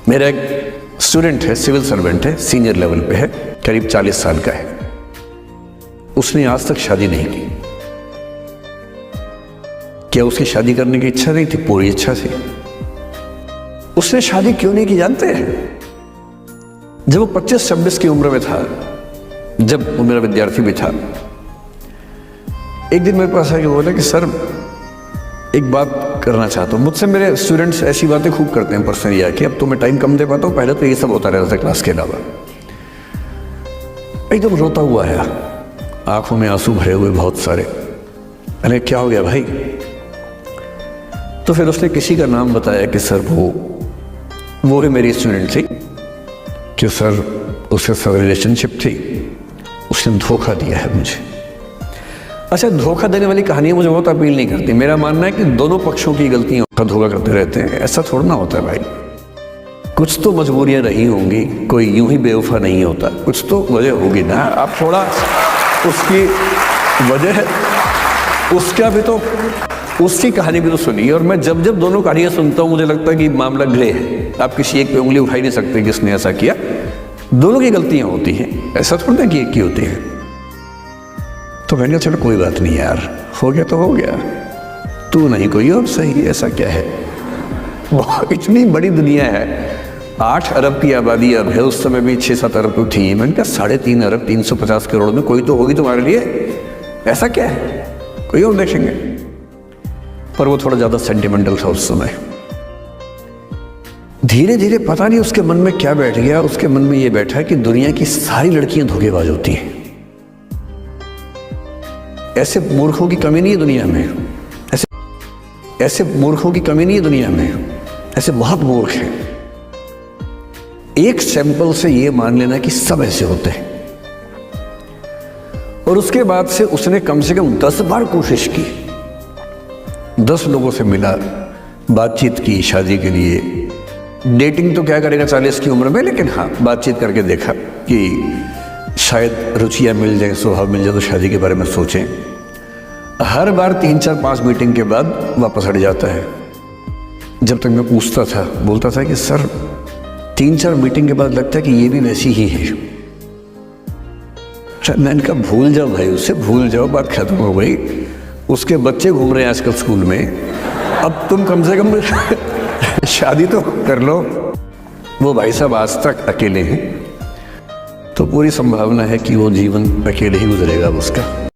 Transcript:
मेरा एक स्टूडेंट है, सिविल सर्वेंट है, सीनियर लेवल पे है, करीब 40 साल का है। उसने आज तक शादी नहीं की। क्या उसकी शादी करने की इच्छा नहीं थी? पूरी इच्छा थी। उसने शादी क्यों नहीं की जानते हैं? जब वो 25-26 की उम्र में था, जब वो मेरा विद्यार्थी भी था, एक दिन मेरे पास आके बोला कि सर एक बात करना चाहता हूँ। मुझसे मेरे स्टूडेंट्स ऐसी बातें खूब करते हैं पर्सनली आके, अब तो मैं टाइम कम दे पाता हूँ, पहले तो ये सब होता रहता था क्लास के अलावा। एकदम रोता हुआ है, आंखों में आंसू भरे हुए बहुत सारे। अरे क्या हो गया भाई? तो फिर उसने किसी का नाम बताया कि सर वो ही मेरी स्टूडेंट थी, कि सर उसके साथ रिलेशनशिप थी, उसने धोखा दिया है मुझे। अच्छा, धोखा देने वाली कहानियां मुझे बहुत अपील नहीं करती। मेरा मानना है कि दोनों पक्षों की गलतियां धोखा करते रहते हैं, ऐसा थोड़ा ना होता है भाई। कुछ तो मजबूरियां रही होंगी, कोई यूं ही बेवफा नहीं होता, कुछ तो वजह होगी ना। आप थोड़ा उसकी वजह, उसका भी तो, उसकी कहानी भी तो सुनिए। और मैं जब जब दोनों कहानियां सुनता हूं मुझे लगता है कि मामला ग्रे है। आप किसी एक पे उंगली उठा ही नहीं सकते कि इसने ऐसा किया। दोनों की गलतियां होती हैं, ऐसा थोड़ा कि एक की होती है। तो मैंने कहा चलो कोई बात नहीं यार, हो गया तो हो गया, तू नहीं कोई और सही, ऐसा क्या है। वो इतनी बड़ी दुनिया है, 8 अरब की आबादी अब है, उस समय भी 6-7 अरब तो थी। मैंने कहा 3.5 अरब 350 करोड़ में कोई तो होगी तुम्हारे लिए, ऐसा क्या है, कोई और देखेंगे। पर वो थोड़ा ज़्यादा सेंटिमेंटल था उस समय। धीरे धीरे पता नहीं उसके मन में क्या बैठ गया, उसके मन में ये बैठा कि दुनिया की सारी लड़कियां धोखेबाज होती हैं। ऐसे मूर्खों की कमी नहीं है दुनिया में, ऐसे मूर्खों की कमी नहीं है दुनिया में, ऐसे बहुत मूर्ख हैं। एक सैंपल से ये मान लेना कि सब ऐसे होते हैं। और उसके बाद से उसने कम से कम 10 बार कोशिश की, 10 लोगों से मिला, बातचीत की शादी के लिए। डेटिंग तो क्या करेगा 40 की उम्र में, लेकिन हाँ बातचीत करके देखा कि शायद रुचियां मिल जाए, स्वभाव मिल जाए तो शादी के बारे में सोचें। हर बार 3-4-5 मीटिंग के बाद वापस हट जाता है। जब तक मैं पूछता था, बोलता था कि सर 3-4 मीटिंग के बाद लगता है कि ये भी वैसी ही है। मैंने कहा भूल जाओ भाई, उससे भूल जाओ, बात खत्म हो गई। उसके बच्चे घूम रहे हैं आजकल स्कूल में, अब तुम कम से कम शादी तो कर लो। वो भाई साहब आज तक अकेले हैं, तो पूरी संभावना है कि वो जीवन अकेले ही गुजरेगा उसका।